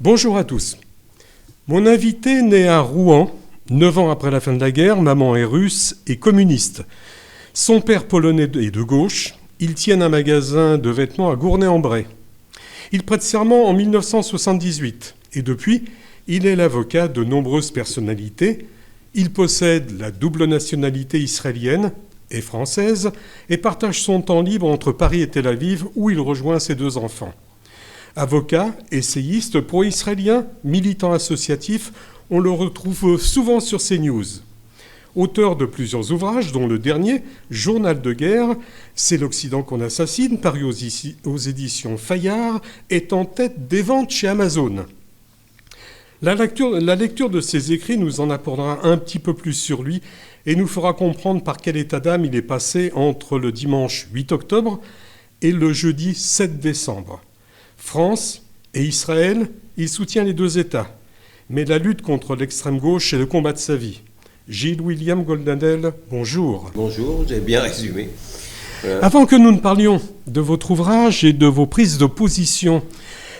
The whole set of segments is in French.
Bonjour à tous. Mon invité naît à Rouen, 9 ans après la fin de la guerre, maman est russe et communiste. Son père polonais est de gauche, ils tiennent un magasin de vêtements à Gournay-en-Bray. Il prête serment en 1978 et depuis, il est l'avocat de nombreuses personnalités. Il possède la double nationalité israélienne et française et partage son temps libre entre Paris et Tel Aviv où il rejoint ses 2 enfants. Avocat, essayiste, pro-israélien, militant associatif, on le retrouve souvent sur CNews. Auteur de plusieurs ouvrages, dont le dernier, Journal de guerre, C'est l'Occident qu'on assassine, paru aux éditions Fayard, est en tête des ventes chez Amazon. La lecture de ses écrits nous en apprendra un petit peu plus sur lui et nous fera comprendre par quel état d'âme il est passé entre le dimanche 8 octobre et le jeudi 7 décembre. France et Israël, il soutient les 2 États. Mais la lutte contre l'extrême gauche est le combat de sa vie. Gilles William Goldnadel, bonjour. Bonjour, j'ai bien résumé. Avant que nous ne parlions de votre ouvrage et de vos prises de position,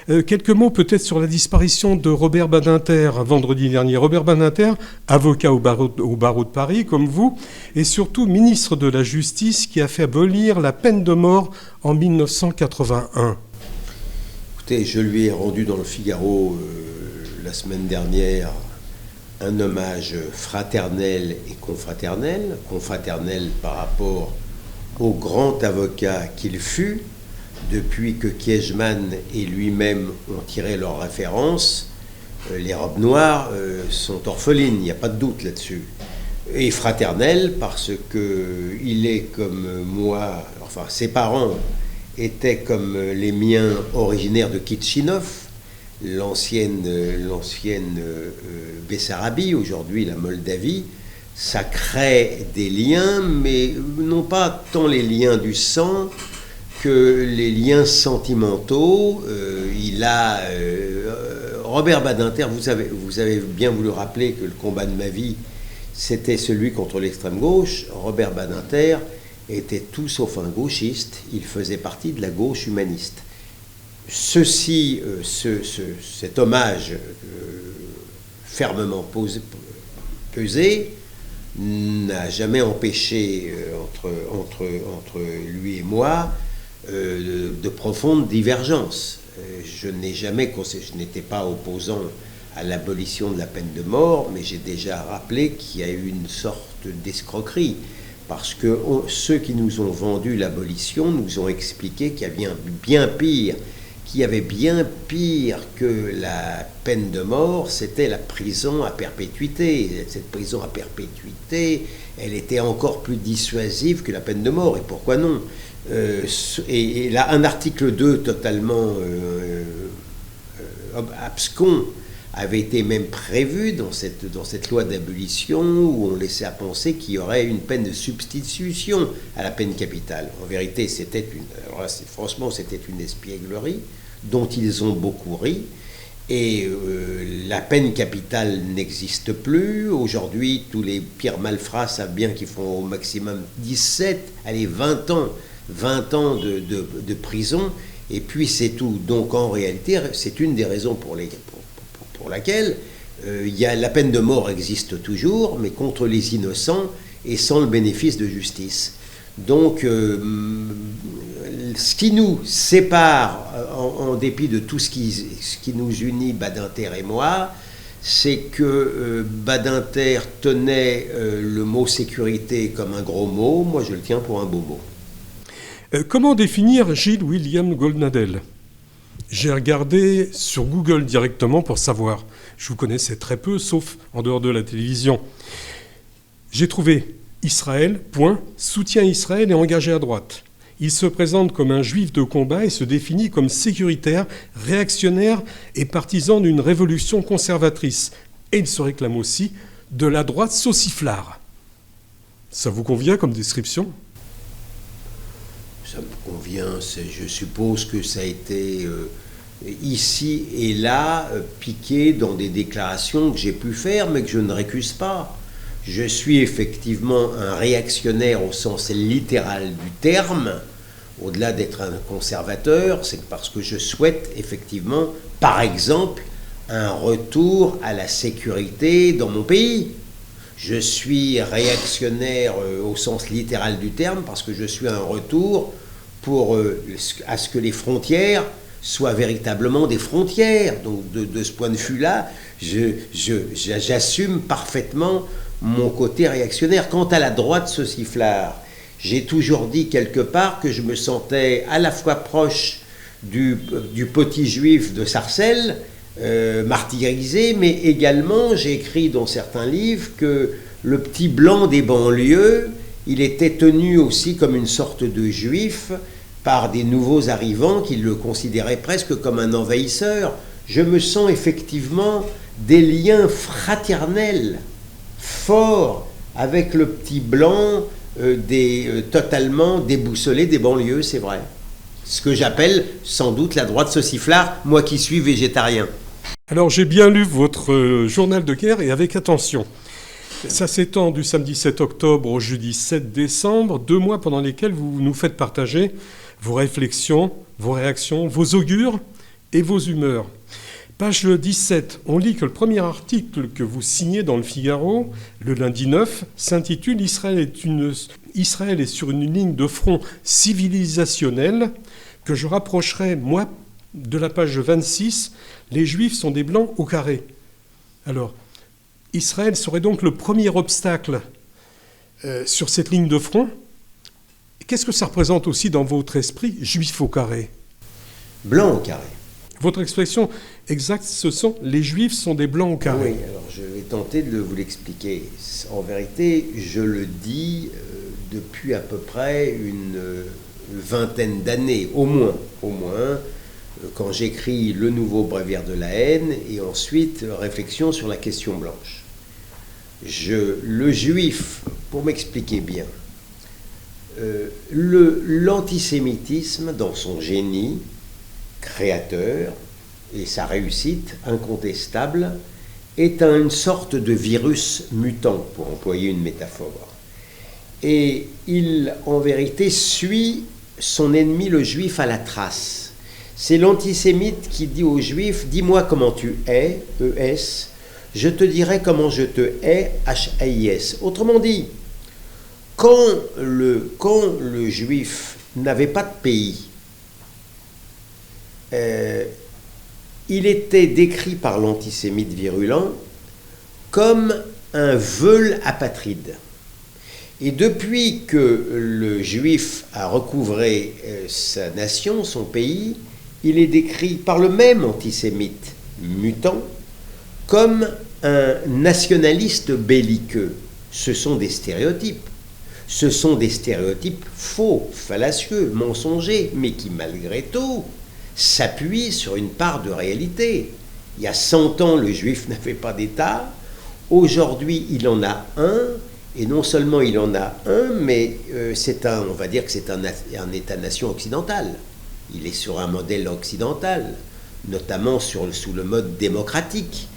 quelques mots peut-être sur la disparition de Robert Badinter vendredi dernier. Robert Badinter, avocat au barreau de Paris, comme vous, et surtout ministre de la Justice qui a fait abolir la peine de mort en 1981. Écoutez, je lui ai rendu dans le Figaro la semaine dernière un hommage fraternel et confraternel. Confraternel par rapport au grand avocat qu'il fut, depuis que Kiechman et lui-même ont tiré leur référence. Les robes noires sont orphelines, il n'y a pas de doute là-dessus. Et fraternel parce qu'il est comme moi, enfin ses parents étaient comme les miens originaires de Kitchinov, l'ancienne Bessarabie, aujourd'hui la Moldavie. Ça crée des liens, mais non pas tant les liens du sang que les liens sentimentaux. Robert Badinter, vous avez bien voulu rappeler que le combat de ma vie, c'était celui contre l'extrême gauche. Robert Badinter était tout sauf un gauchiste, il faisait partie de la gauche humaniste. Cet hommage fermement pesé n'a jamais empêché entre lui et moi de profondes divergences. Je n'étais pas opposant à l'abolition de la peine de mort, mais j'ai déjà rappelé qu'il y a eu une sorte d'escroquerie. Parce que ceux qui nous ont vendu l'abolition nous ont expliqué qu'il y avait bien pire que la peine de mort, c'était la prison à perpétuité. Cette prison à perpétuité, elle était encore plus dissuasive que la peine de mort. Et pourquoi non ? Et là, un article 2 totalement abscon avait été même prévu dans cette loi d'abolition où on laissait à penser qu'il y aurait une peine de substitution à la peine capitale. En vérité, c'était une espièglerie dont ils ont beaucoup ri. Et la peine capitale n'existe plus. Aujourd'hui, tous les pires malfrats savent bien qu'ils font au maximum 20 ans de prison. Et puis c'est tout. Donc en réalité, c'est une des raisons pour laquelle la peine de mort existe toujours, mais contre les innocents et sans le bénéfice de justice. Donc, ce qui nous sépare, en dépit de tout ce qui nous unit, Badinter et moi, c'est que Badinter tenait le mot sécurité comme un gros mot, moi je le tiens pour un beau mot. Comment définir Gilles William Goldnadel ? J'ai regardé sur Google directement pour savoir. Je vous connaissais très peu, sauf en dehors de la télévision. J'ai trouvé Israël, soutient Israël et engagé à droite. Il se présente comme un juif de combat et se définit comme sécuritaire, réactionnaire et partisan d'une révolution conservatrice. Et il se réclame aussi de la droite sauciflard. Ça vous convient comme description ? Ça me convient, je suppose que ça a été ici et là piqué dans des déclarations que j'ai pu faire, mais que je ne récuse pas. Je suis effectivement un réactionnaire au sens littéral du terme. Au-delà d'être un conservateur, c'est parce que je souhaite effectivement, par exemple, un retour à la sécurité dans mon pays. Je suis réactionnaire au sens littéral du terme parce que je suis un retour à ce que les frontières soient véritablement des frontières. Donc de ce point de vue-là, j'assume parfaitement mon côté réactionnaire. Quant à la droite sauciflard, j'ai toujours dit quelque part que je me sentais à la fois proche du petit juif de Sarcelles, martyrisé, mais également j'ai écrit dans certains livres que le petit blanc des banlieues, il était tenu aussi comme une sorte de juif par des nouveaux arrivants qui le considéraient presque comme un envahisseur. Je me sens effectivement des liens fraternels forts avec le petit blanc totalement déboussolé des banlieues, c'est vrai. Ce que j'appelle sans doute la droite sauciflard, moi qui suis végétarien. Alors j'ai bien lu votre journal de guerre et avec attention. Ça s'étend du samedi 7 octobre au jeudi 7 décembre, 2 mois pendant lesquels vous nous faites partager vos réflexions, vos réactions, vos augures et vos humeurs. Page 17, on lit que le premier article que vous signez dans le Figaro, le lundi 9, s'intitule « Israël est sur une ligne de front civilisationnelle » que je rapprocherai, moi, de la page 26, « Les Juifs sont des Blancs au carré ». Alors, Israël serait donc le premier obstacle sur cette ligne de front. Qu'est-ce que ça représente aussi dans votre esprit, Juif au carré ? Blanc au carré. Votre expression exacte, ce sont « les Juifs sont des Blancs au carré ». Oui, alors je vais tenter de vous l'expliquer. En vérité, je le dis depuis à peu près une vingtaine d'années, au moins, quand j'écris le nouveau bréviaire de la haine et ensuite réflexion sur la question blanche. Le juif, pour m'expliquer bien, l'antisémitisme dans son génie créateur et sa réussite incontestable est une sorte de virus mutant, pour employer une métaphore. Et il, en vérité, suit son ennemi le juif à la trace. C'est l'antisémite qui dit au juif « Dis-moi comment tu es, E-S, je te dirai comment je te hais, H-A-I-S ». Autrement dit, quand le juif n'avait pas de pays, il était décrit par l'antisémite virulent comme un veule apatride. Et depuis que le juif a recouvré sa nation, son pays, il est décrit par le même antisémite mutant comme un nationaliste belliqueux. Ce sont des stéréotypes. Ce sont des stéréotypes faux, fallacieux, mensongers, mais qui malgré tout s'appuient sur une part de réalité. Il y a 100 ans, le juif n'avait pas d'État. Aujourd'hui, il en a un. Et non seulement il en a un, mais on va dire que c'est un État-nation occidental. Il est sur un modèle occidental, notamment sous le mode démocratique.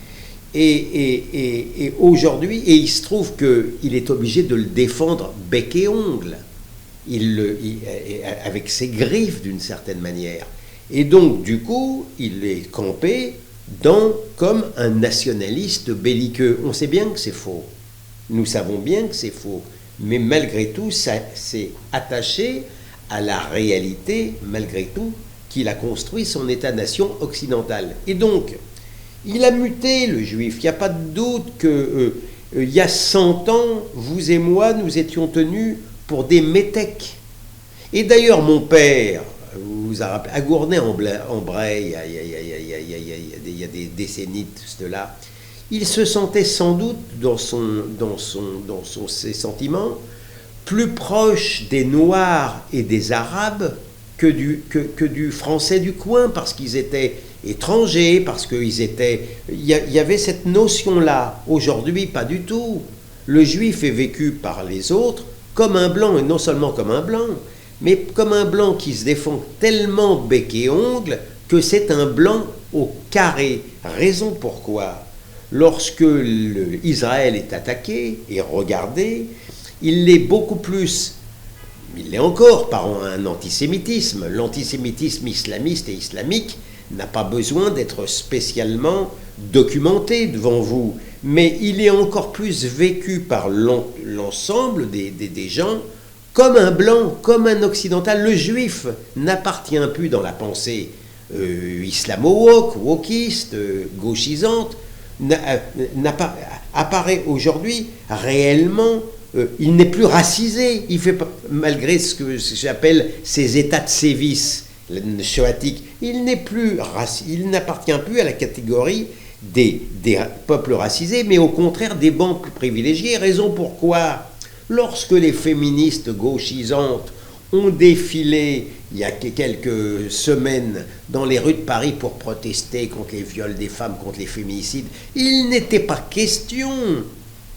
Et aujourd'hui, il se trouve qu'il est obligé de le défendre bec et ongle, avec ses griffes d'une certaine manière. Et donc, du coup, il est campé comme un nationaliste belliqueux. On sait bien que c'est faux. Nous savons bien que c'est faux, mais malgré tout, c'est attaché à la réalité, malgré tout, qu'il a construit son État-nation occidental. Et donc, il a muté, le juif. Il n'y a pas de doute qu'il y a 100 ans, vous et moi, nous étions tenus pour des métèques. Et d'ailleurs, mon père, vous a rappelé, à Gournay-en-Bray, il y a des décennies de cela, il se sentait sans doute, dans ses sentiments, plus proche des Noirs et des Arabes que du Français du coin, parce qu'ils étaient étrangers, parce qu'il y avait cette notion-là. Aujourd'hui, pas du tout. Le juif est vécu par les autres comme un blanc, et non seulement comme un blanc, mais comme un blanc qui se défend tellement bec et ongle que c'est un blanc au carré. Raison pourquoi lorsque Israël est attaqué et regardé, il l'est beaucoup plus, il l'est encore par un antisémitisme. L'antisémitisme islamiste et islamique n'a pas besoin d'être spécialement documenté devant vous, mais il est encore plus vécu par l'ensemble des gens comme un blanc, comme un occidental. Le juif n'appartient plus dans la pensée islamo-wokiste, gauchisante, apparaît aujourd'hui réellement, il n'est plus racisé, il fait malgré ce que j'appelle ces états de sévice shoatique, il n'appartient plus à la catégorie des peuples racisés, mais au contraire des bancs plus privilégiés. Raison pourquoi, lorsque les féministes gauchisantes ont défilé il y a quelques semaines dans les rues de Paris pour protester contre les viols des femmes, contre les féminicides, il n'était pas question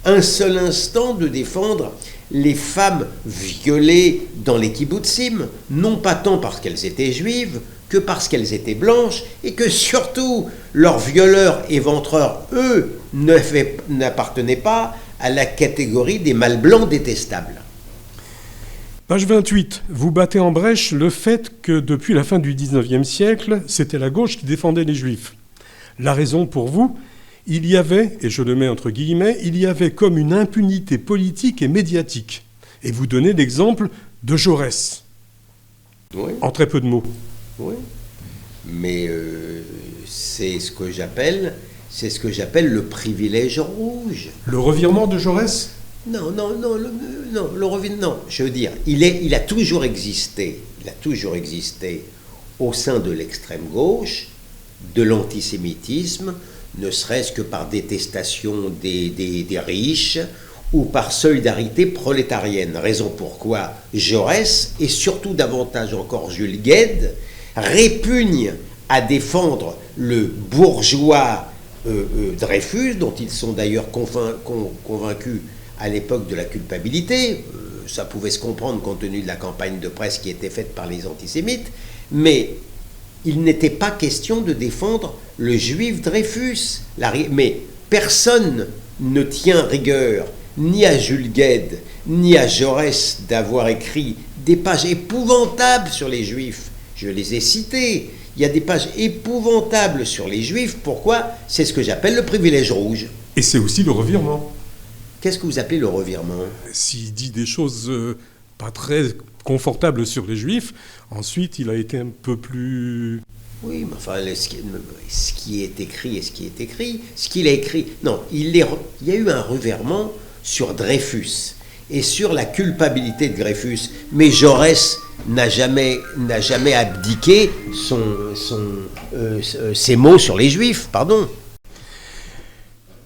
un seul instant de défendre les femmes violées dans les kibbutzim, non pas tant parce qu'elles étaient juives que parce qu'elles étaient blanches, et que surtout leurs violeurs éventreurs, eux, n'appartenaient pas à la catégorie des mâles blancs détestables. Page 28. Vous battez en brèche le fait que depuis la fin du XIXe siècle, c'était la gauche qui défendait les juifs. La raison pour vous, il y avait, et je le mets entre guillemets, il y avait comme une impunité politique et médiatique. Et vous donnez l'exemple de Jaurès. Oui. En très peu de mots. Oui. Mais c'est ce que j'appelle le privilège rouge. Le revirement de Jaurès ? Non, le revirement, non. Je veux dire, il a toujours existé au sein de l'extrême gauche, de l'antisémitisme, ne serait-ce que par détestation des riches ou par solidarité prolétarienne. Raison pourquoi Jaurès, et surtout davantage encore Jules Guesde, répugnent à défendre le bourgeois Dreyfus, dont ils sont d'ailleurs convaincus à l'époque de la culpabilité. Ça pouvait se comprendre compte tenu de la campagne de presse qui était faite par les antisémites, mais il n'était pas question de défendre le juif Dreyfus. Mais personne ne tient rigueur ni à Jules Guesde, ni à Jaurès d'avoir écrit des pages épouvantables sur les juifs. Je les ai cités. Il y a des pages épouvantables sur les juifs. Pourquoi ? C'est ce que j'appelle le privilège rouge. Et c'est aussi le revirement. Qu'est-ce que vous appelez le revirement ? S'il dit des choses pas très confortables sur les juifs, ensuite il a été un peu plus... Oui, mais enfin, ce qui est écrit et ce qui est écrit, ce qu'il a écrit... Non, il y a eu un revirement sur Dreyfus et sur la culpabilité de Dreyfus, mais Jaurès n'a jamais abdiqué ses mots sur les juifs, pardon.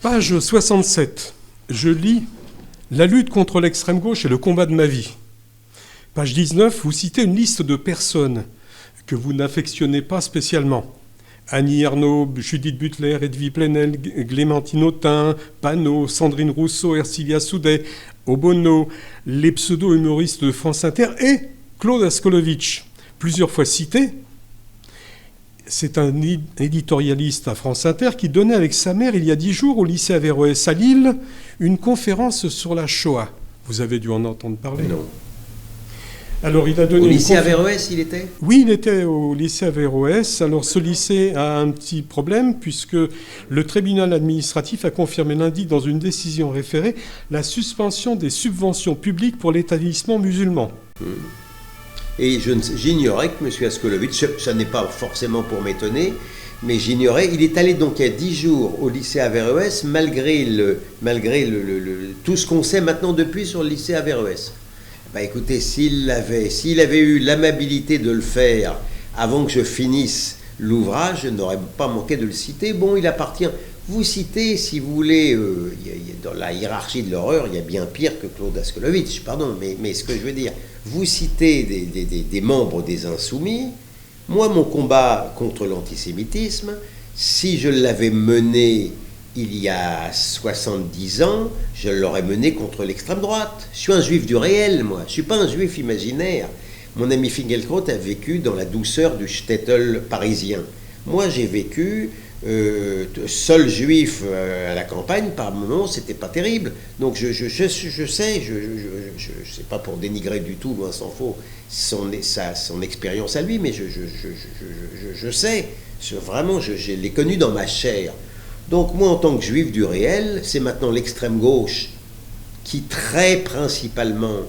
Page 67. Je lis « La lutte contre l'extrême gauche est le combat de ma vie ». Page 19, vous citez une liste de personnes que vous n'affectionnez pas spécialement. Annie Ernaux, Judith Butler, Edwy Plenel, Clémentine Autain, Panot, Sandrine Rousseau, Ercilia Soudet, Obono, les pseudo-humoristes de France Inter et Claude Askolovitch, plusieurs fois cité. C'est un éditorialiste à France Inter qui donnait avec sa mère, il y a 10 jours, au lycée Averroès à Lille, une conférence sur la Shoah. Vous avez dû en entendre parler ? Non. Alors, il a donné au lycée Averroès, il était ? Oui, il était au lycée Averroès. Alors, ce lycée a un petit problème puisque le tribunal administratif a confirmé lundi, dans une décision référée, la suspension des subventions publiques pour l'établissement musulman. Et j'ignorais que M. Askolovitch, ça n'est pas forcément pour m'étonner, mais j'ignorais, il est allé donc il y a 10 jours au lycée Averroès, malgré tout ce qu'on sait maintenant depuis sur le lycée Averroès. Écoutez, s'il avait eu l'amabilité de le faire avant que je finisse l'ouvrage, je n'aurais pas manqué de le citer. Bon, il appartient... Vous citez, si vous voulez, dans la hiérarchie de l'horreur, il y a bien pire que Claude Askolovitch, pardon, mais ce que je veux dire, vous citez des membres des Insoumis. Moi, mon combat contre l'antisémitisme, si je l'avais mené il y a 70 ans, je l'aurais mené contre l'extrême droite. Je suis un juif du réel, moi. Je ne suis pas un juif imaginaire. Mon ami Finkielkraut a vécu dans la douceur du shtetl parisien. Moi, j'ai vécu seul juif à la campagne, par moments, c'était pas terrible. Donc je sais, c'est pas pour dénigrer du tout, loin s'en faut, son expérience à lui, mais je sais Vraiment, je l'ai connu dans ma chair. Donc moi, en tant que juif du réel, c'est maintenant l'extrême gauche qui très principalement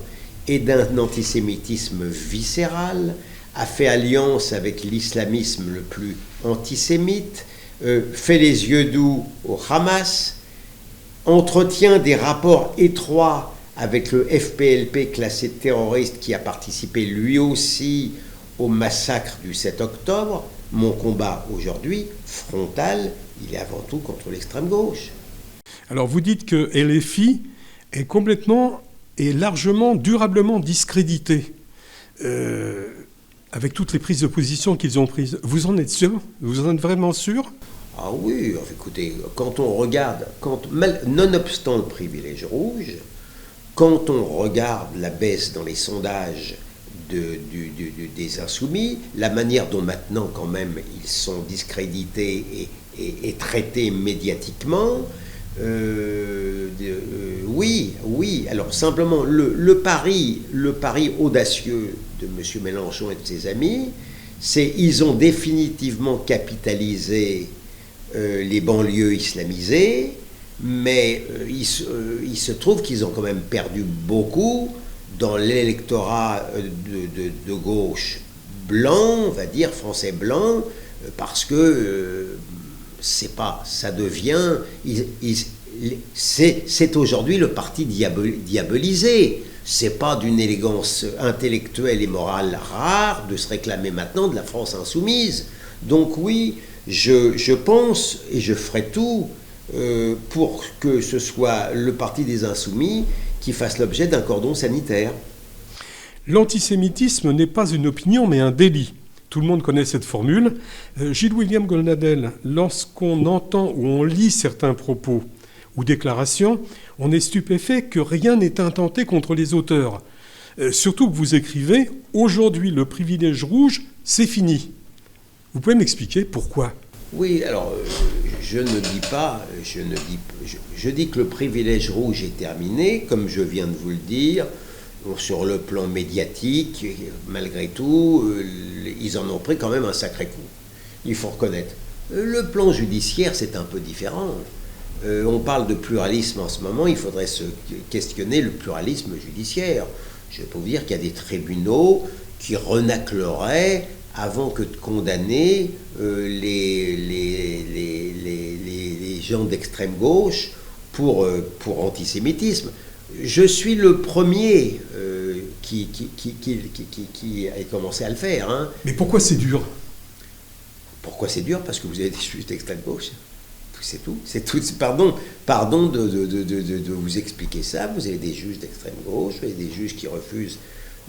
est d'un antisémitisme viscéral, a fait alliance avec l'islamisme le plus antisémite, fait les yeux doux au Hamas, entretient des rapports étroits avec le FPLP classé terroriste qui a participé lui aussi au massacre du 7 octobre. Mon combat aujourd'hui, frontal, il est avant tout contre l'extrême gauche. Alors vous dites que LFI est complètement et largement, durablement discrédité, avec toutes les prises de position qu'ils ont prises. Vous en êtes sûr? Vous en êtes vraiment sûr? Ah oui, écoutez, quand on regarde, nonobstant le privilège rouge, quand on regarde la baisse dans les sondages des insoumis, la manière dont maintenant quand même ils sont discrédités et traités médiatiquement, oui. Alors simplement, le pari audacieux de M. Mélenchon et de ses amis, c'est qu'ils ont définitivement capitalisé les banlieues islamisées, mais il se trouve qu'ils ont quand même perdu beaucoup dans l'électorat de gauche blanc, on va dire français blanc, parce que ça devient, c'est aujourd'hui le parti diabolisé. C'est pas d'une élégance intellectuelle et morale rare de se réclamer maintenant de la France insoumise. Donc oui, je pense et je ferai tout pour que ce soit le parti des insoumis qui fasse l'objet d'un cordon sanitaire. L'antisémitisme n'est pas une opinion mais un délit. Tout le monde connaît cette formule. Gilles-William Goldnadel, lorsqu'on entend ou on lit certains propos ou déclarations, on est stupéfait que rien n'est intenté contre les auteurs. Surtout que vous écrivez « Aujourd'hui, le privilège rouge, c'est fini ». Vous pouvez m'expliquer pourquoi? Oui, alors, je dis que le privilège rouge est terminé, comme je viens de vous le dire. Sur le plan médiatique, malgré tout, ils en ont pris quand même un sacré coup. Il faut reconnaître. Le plan judiciaire, c'est un peu différent. On parle de pluralisme en ce moment, il faudrait se questionner le pluralisme judiciaire. Je peux vous dire qu'il y a des tribunaux qui renâcleraient avant que de condamner les gens d'extrême gauche pour antisémitisme. Je suis le premier qui a commencé à le faire. Hein. Mais pourquoi c'est dur? Pourquoi c'est dur? Parce que vous avez des juges d'extrême gauche. C'est tout. Pardon de vous expliquer ça. Vous avez des juges d'extrême gauche, vous avez des juges qui refusent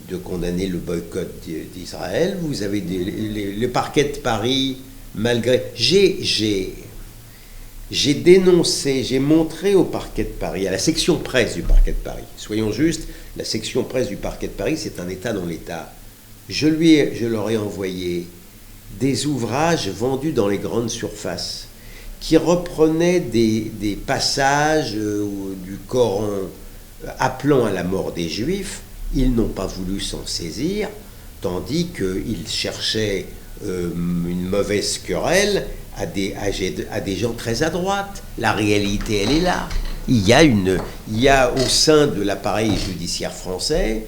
de condamner le boycott d'Israël. Vous avez le parquet de Paris, malgré... J'ai dénoncé, j'ai montré au parquet de Paris, à la section presse du parquet de Paris, soyons justes, la section presse du parquet de Paris, c'est un État dans l'État. Je leur ai envoyé des ouvrages vendus dans les grandes surfaces qui reprenaient des passages du Coran appelant à la mort des Juifs. Ils n'ont pas voulu s'en saisir, tandis qu'ils cherchaient une mauvaise querelle à des gens très à droite. La réalité, elle est là. Il y a au sein de l'appareil judiciaire français,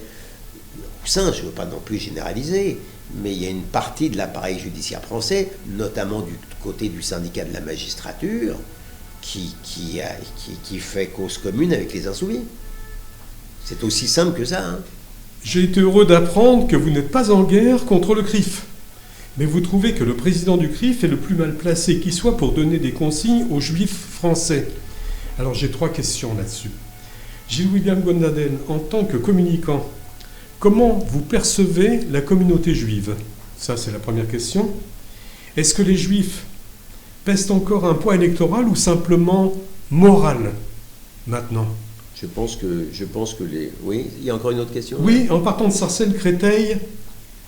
je ne veux pas non plus généraliser, mais il y a une partie de l'appareil judiciaire français, notamment du côté du syndicat de la magistrature, qui fait cause commune avec les insoumis. C'est aussi simple que ça. Hein. J'ai été heureux d'apprendre que vous n'êtes pas en guerre contre le CRIF. Mais vous trouvez que le président du CRIF est le plus mal placé qui soit pour donner des consignes aux juifs français. Alors j'ai 3 questions là-dessus. Gilles-William Goldnadel, en tant que communicant, comment vous percevez la communauté juive? Ça, c'est la première question. Est-ce que les juifs pèsent encore un poids électoral ou simplement moral maintenant? Je pense que Oui, il y a encore une autre question? Oui, en partant de Sarcelles, Créteil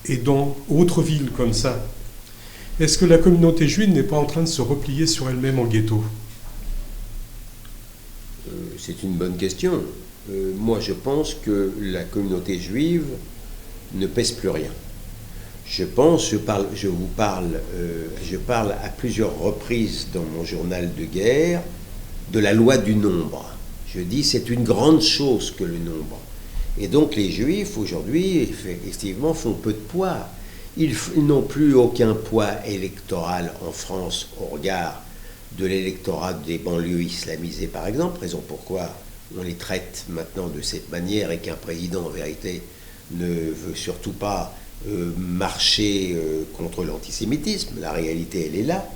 et dans autres villes comme ça, est-ce que la communauté juive n'est pas en train de se replier sur elle-même en ghetto? C'est une bonne question. Moi, je pense que la communauté juive ne pèse plus rien. Je parle à plusieurs reprises dans mon journal de guerre de la loi du nombre. Je dis c'est une grande chose que le nombre. Et donc les Juifs aujourd'hui, effectivement, font peu de poids. Ils n'ont plus aucun poids électoral en France au regard de l'électorat des banlieues islamisées, par exemple, raison pourquoi on les traite maintenant de cette manière et qu'un président, en vérité, ne veut surtout pas marcher contre l'antisémitisme. La réalité, elle est là,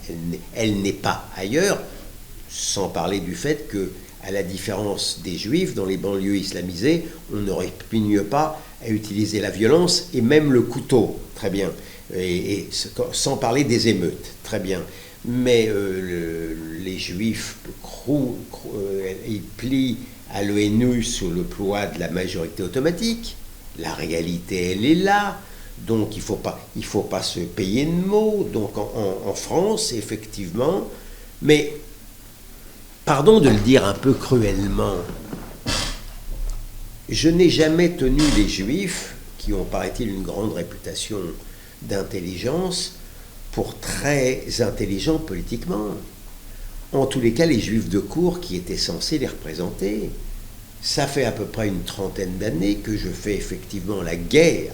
elle n'est pas ailleurs, sans parler du fait que, à la différence des Juifs, dans les banlieues islamisées, on ne répugne pas à utiliser la violence et même le couteau, très bien, et sans parler des émeutes, très bien. Mais les Juifs ils plient à l'ONU sous le poids de la majorité automatique. La réalité, elle est là. Donc il faut pas se payer de mots. Donc en France, effectivement, mais pardon de le dire un peu cruellement, je n'ai jamais tenu les Juifs, qui ont, paraît-il, une grande réputation d'intelligence, pour très intelligents politiquement. En tous les cas, les Juifs de cour qui étaient censés les représenter. Ça fait à peu près une trentaine d'années que je fais effectivement la guerre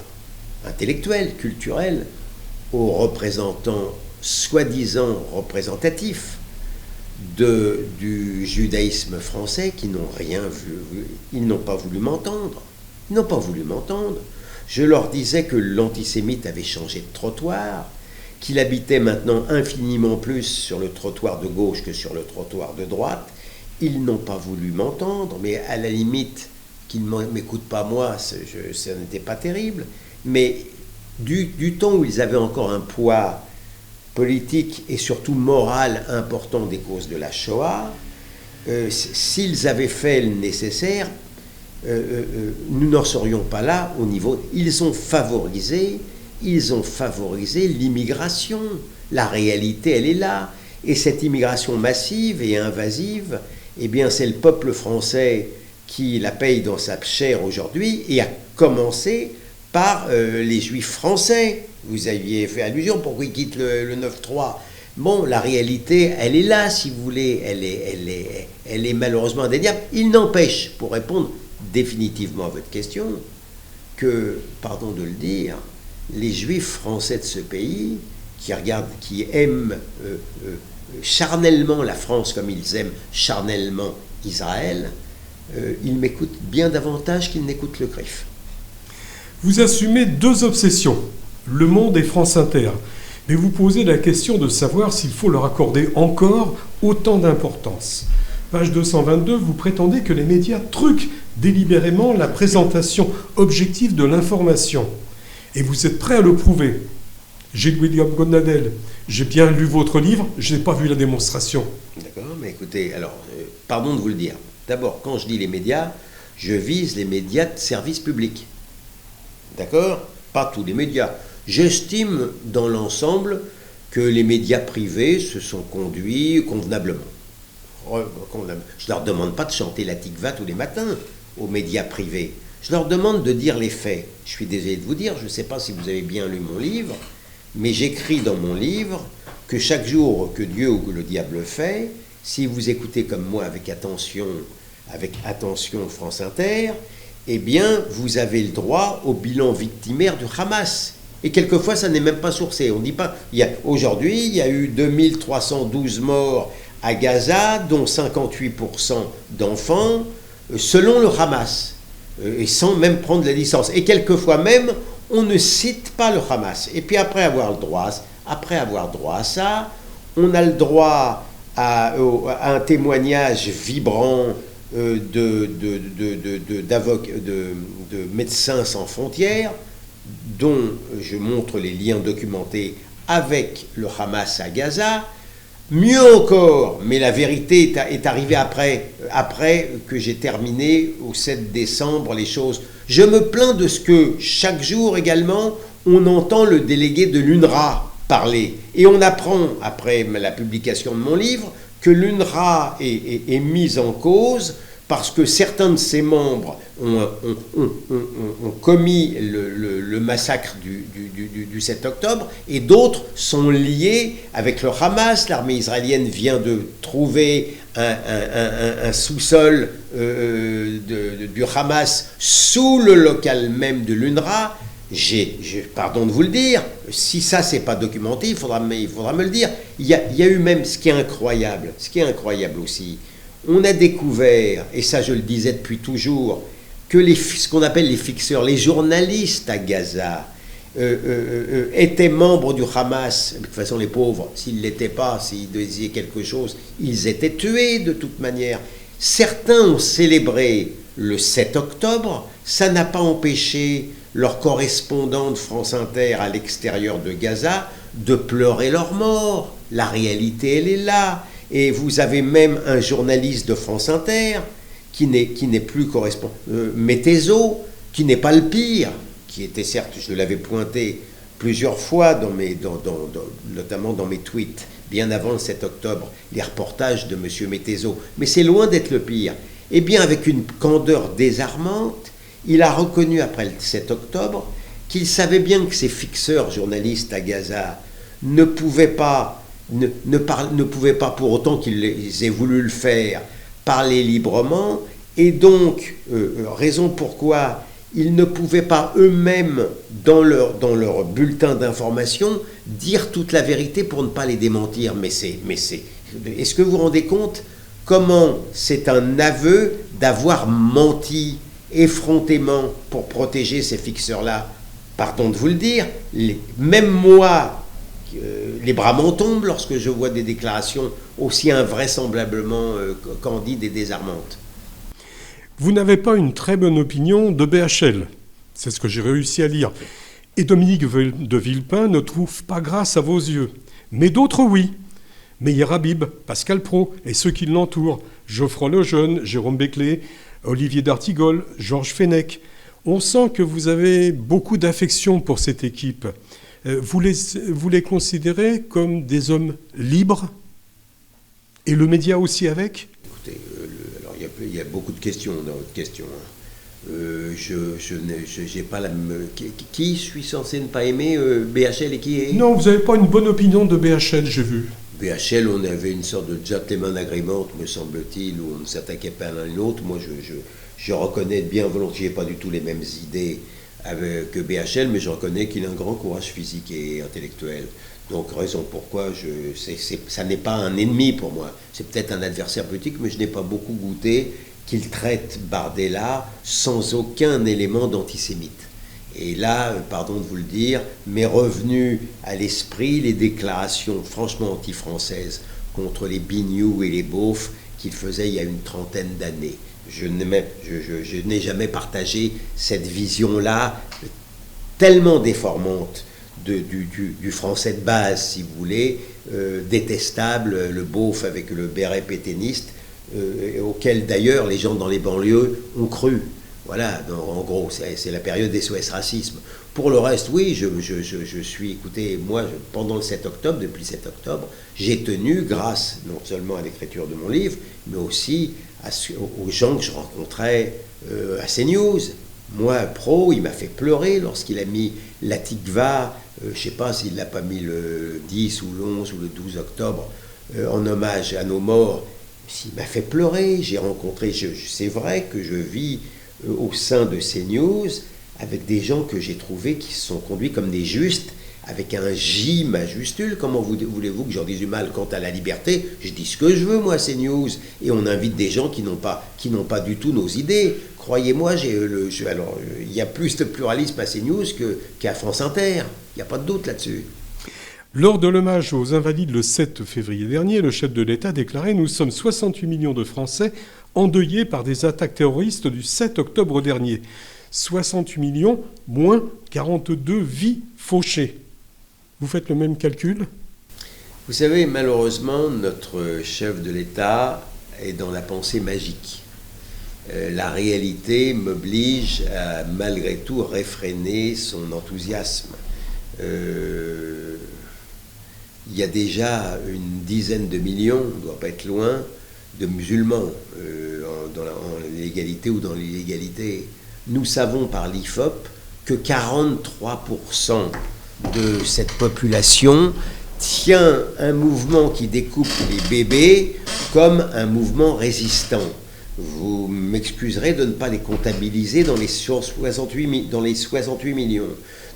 intellectuelle, culturelle, aux représentants soi-disant représentatifs du judaïsme français qui n'ont rien vu. Ils n'ont pas voulu m'entendre. Ils n'ont pas voulu m'entendre. Je leur disais que l'antisémite avait changé de trottoir, qu'il habitait maintenant infiniment plus sur le trottoir de gauche que sur le trottoir de droite. Ils n'ont pas voulu m'entendre, mais à la limite, qu'ils ne m'écoutent pas moi, ça n'était pas terrible. Mais du temps où ils avaient encore un poids politique et surtout moral important des causes de la Shoah, s'ils avaient fait le nécessaire, nous n'en serions pas là au niveau... Ils ont favorisé l'immigration. La réalité, elle est là. Et cette immigration massive et invasive, eh bien, c'est le peuple français qui la paye dans sa chair aujourd'hui, et a commencé par les Juifs français. Vous aviez fait allusion, pourquoi ils quittent le 9-3 ? Bon, la réalité, elle est là, si vous voulez, elle est malheureusement indéniable. Il n'empêche, pour répondre définitivement à votre question, que, pardon de le dire, les Juifs français de ce pays, qui aiment charnellement la France comme ils aiment charnellement Israël, ils m'écoutent bien davantage qu'ils n'écoutent le CRIF. Vous assumez deux obsessions, Le Monde et France Inter, mais vous posez la question de savoir s'il faut leur accorder encore autant d'importance. Page 222, vous prétendez que les médias truquent délibérément la présentation objective de l'information. Et vous êtes prêt à le prouver. J'ai William Gonadel, j'ai bien lu votre livre, je n'ai pas vu la démonstration. D'accord, mais écoutez, alors, pardon de vous le dire. D'abord, quand je dis les médias, je vise les médias de service public. D'accord ? Pas tous les médias. J'estime dans l'ensemble que les médias privés se sont conduits convenablement. Je ne leur demande pas de chanter la tikva tous les matins aux médias privés. Je leur demande de dire les faits. Je suis désolé de vous dire, je ne sais pas si vous avez bien lu mon livre, mais j'écris dans mon livre que chaque jour que Dieu ou que le diable fait, si vous écoutez comme moi avec attention France Inter, eh bien, vous avez le droit au bilan victimaire du Hamas. Et quelquefois, ça n'est même pas sourcé. On dit pas... Aujourd'hui, il y a eu 2312 morts à Gaza, dont 58% d'enfants, selon le Hamas, et sans même prendre la licence. Et quelquefois même, on ne cite pas le Hamas. Et puis après avoir droit à ça, on a le droit à un témoignage vibrant de Médecins sans frontières, dont je montre les liens documentés avec le Hamas à Gaza. Mieux encore, mais la vérité est arrivée après que j'ai terminé au 7 décembre les choses. Je me plains de ce que chaque jour également, on entend le délégué de l'UNRWA parler. Et on apprend, après la publication de mon livre, que l'UNRWA est mise en cause parce que certains de ses membres ont commis le massacre du 7 octobre, et d'autres sont liés avec le Hamas. L'armée israélienne vient de trouver un sous-sol du Hamas sous le local même de l'UNRWA. Pardon de vous le dire, si ça c'est pas documenté, il faudra me le dire. Il y a eu même ce qui est incroyable aussi. On a découvert, et ça je le disais depuis toujours, que ce qu'on appelle les fixeurs, les journalistes à Gaza, étaient membres du Hamas. De toute façon, les pauvres, s'ils ne l'étaient pas, s'ils disaient quelque chose, ils étaient tués de toute manière. Certains ont célébré le 7 octobre, ça n'a pas empêché leurs correspondants de France Inter à l'extérieur de Gaza de pleurer leur mort. La réalité, elle est là. Et vous avez même un journaliste de France Inter qui n'est plus correspondant, Métézo, qui n'est pas le pire, qui était certes, je l'avais pointé plusieurs fois notamment dans mes tweets, bien avant le 7 octobre, les reportages de M. Métézo, mais c'est loin d'être le pire. Eh bien, avec une candeur désarmante, il a reconnu après le 7 octobre qu'il savait bien que ces fixeurs journalistes à Gaza ne pouvaient pas pour autant qu'ils aient voulu le faire, parler librement, et donc, raison pourquoi ils ne pouvaient pas eux-mêmes, dans leur bulletin d'information, dire toute la vérité pour ne pas les démentir. Est-ce que vous vous rendez compte comment c'est un aveu d'avoir menti effrontément pour protéger ces fixeurs-là? Pardon de vous le dire, même moi, les bras m'en tombent lorsque je vois des déclarations aussi invraisemblablement candides et désarmantes. Vous n'avez pas une très bonne opinion de BHL, c'est ce que j'ai réussi à lire. Et Dominique de Villepin ne trouve pas grâce à vos yeux. Mais d'autres, oui. Meir Habib, Pascal Praud et ceux qui l'entourent, Geoffroy Lejeune, Jérôme Beclet, Olivier d'Artigol, Georges Fenech. On sent que vous avez beaucoup d'affection pour cette équipe. Vous les considérez comme des hommes libres? Et le média aussi avec? Écoutez, alors il y a beaucoup de questions dans votre question. Je n'ai pas la même... Qui suis censé ne pas aimer BHL et qui est... Non, vous n'avez pas une bonne opinion de BHL, j'ai vu. BHL, on avait une sorte de gentleman agreement, me semble-t-il, où on ne s'attaquait pas l'un à l'autre. Moi, je reconnais bien volontiers, pas du tout les mêmes idées que BHL, mais je reconnais qu'il a un grand courage physique et intellectuel. Donc, raison pourquoi ça n'est pas un ennemi pour moi. C'est peut-être un adversaire politique, mais je n'ai pas beaucoup goûté qu'il traite Bardella sans aucun élément d'antisémite. Et là, pardon de vous le dire, m'est revenu à l'esprit les déclarations franchement anti-françaises contre les bignoux et les beaufs qu'il faisait il y a une trentaine d'années. Je n'ai jamais partagé cette vision-là tellement déformante du français de base, si vous voulez, détestable, le beauf avec le béret pétainiste, auquel d'ailleurs les gens dans les banlieues ont cru. Voilà, en gros, c'est la période des SOS racisme. Pour le reste, oui, je suis, écoutez, moi, pendant le 7 octobre, depuis le 7 octobre, j'ai tenu, grâce non seulement à l'écriture de mon livre, mais aussi aux gens que je rencontrais à CNews. Moi, Pro, il m'a fait pleurer lorsqu'il a mis la Tikva, je ne sais pas s'il ne l'a pas mis le 10 ou le 11 ou le 12 octobre, en hommage à nos morts. Il m'a fait pleurer. J'ai rencontré, c'est vrai que je vis au sein de CNews avec des gens que j'ai trouvés qui se sont conduits comme des justes, avec un J majuscule. Comment voulez-vous que j'en dise du mal quant à la liberté? Je dis ce que je veux, moi, CNews. Et on invite des gens qui n'ont pas du tout nos idées. Croyez-moi, alors, il y a plus de pluralisme à CNews qu'à France Inter. Il n'y a pas de doute là-dessus. Lors de l'hommage aux Invalides le 7 février dernier, le chef de l'État déclarait « Nous sommes 68 millions de Français endeuillés par des attaques terroristes du 7 octobre dernier. 68 millions, moins 42 vies fauchées. » Vous faites le même calcul? Vous savez, malheureusement, notre chef de l'État est dans la pensée magique. La réalité m'oblige à, malgré tout, réfréner son enthousiasme. Il y a déjà une dizaine de millions, on ne doit pas être loin, de musulmans en l'égalité ou dans l'illégalité. Nous savons par l'IFOP que 43% de cette population tient un mouvement qui découpe les bébés comme un mouvement résistant. Vous m'excuserez de ne pas les comptabiliser dans les 68 millions.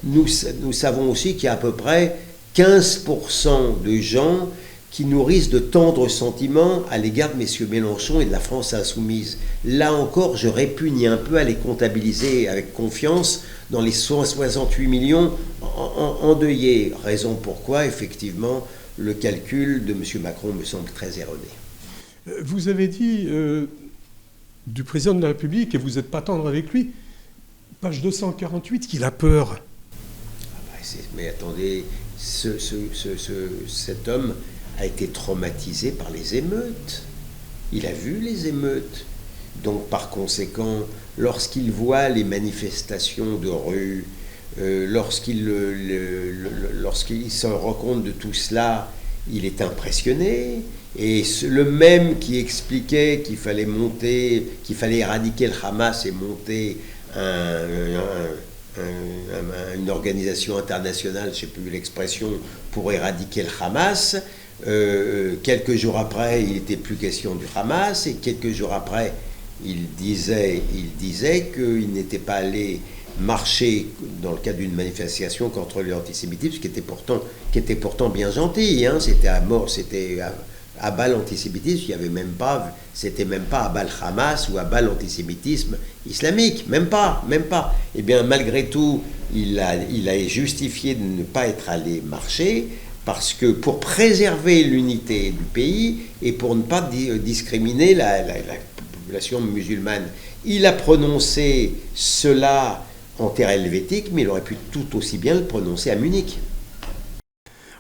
Nous savons aussi qu'il y a à peu près 15% de gens qui nourrissent de tendres sentiments à l'égard de M. Mélenchon et de la France insoumise. Là encore, je répugne un peu à les comptabiliser avec confiance dans les 68 millions endeuillés. Raison pourquoi, effectivement, le calcul de M. Macron me semble très erroné. Vous avez dit du président de la République, et vous n'êtes pas tendre avec lui, page 248, qu'il a peur. Mais attendez, cet homme a été traumatisé par les émeutes. Il a vu les émeutes. Donc, par conséquent, lorsqu'il voit les manifestations de rue, lorsqu'il se rend compte de tout cela, il est impressionné. Et le même qui expliquait qu'il fallait éradiquer le Hamas et monter une organisation internationale, je ne sais plus l'expression, pour éradiquer le Hamas, quelques jours après, il n'était plus question du Hamas, et quelques jours après, il disait qu'il n'était pas allé marcher dans le cadre d'une manifestation contre l'antisémitisme, qui était pourtant bien gentil, hein, c'était à bas l'antisémitisme, c'était même pas à bas le Hamas ou à bas l'antisémitisme islamique, même pas. Et bien malgré tout, il a justifié de ne pas être allé marcher, parce que pour préserver l'unité du pays et pour ne pas discriminer la population musulmane, il a prononcé cela en terre helvétique, mais il aurait pu tout aussi bien le prononcer à Munich.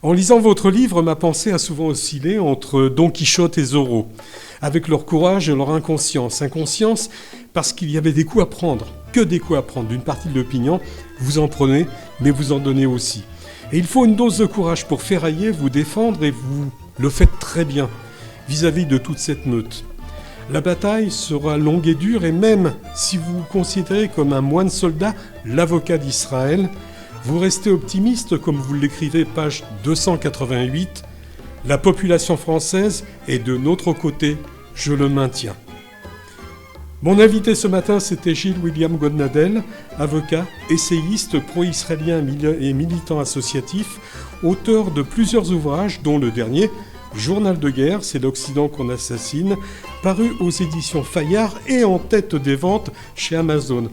En lisant votre livre, ma pensée a souvent oscillé entre Don Quichotte et Zorro, avec leur courage et leur inconscience. Inconscience parce qu'il y avait des coups à prendre, que des coups à prendre d'une partie de l'opinion. Vous en prenez, mais vous en donnez aussi. Et il faut une dose de courage pour ferrailler, vous défendre, et vous le faites très bien vis-à-vis de toute cette meute. La bataille sera longue et dure, et même si vous vous considérez comme un moine soldat, l'avocat d'Israël, vous restez optimiste, comme vous l'écrivez, page 288. La population française est de notre côté, je le maintiens. Mon invité ce matin, c'était Gilles William Goldnadel, avocat, essayiste, pro-israélien et militant associatif, auteur de plusieurs ouvrages, dont le dernier, Journal de guerre, c'est l'Occident qu'on assassine, paru aux éditions Fayard et en tête des ventes chez Amazon.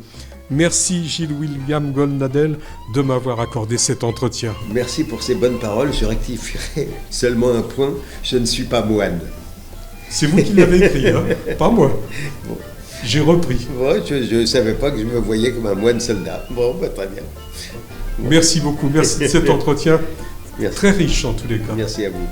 Merci Gilles William Goldnadel de m'avoir accordé cet entretien. Merci pour ces bonnes paroles. Je rectifierai seulement un point, je ne suis pas moine. C'est vous qui l'avez écrit, hein, pas moi. Bon. J'ai repris. Bon, je ne savais pas que je me voyais comme un moine soldat. Bon, très bien. Merci beaucoup, merci de cet entretien. Merci. Très riche en tous les cas. Merci à vous.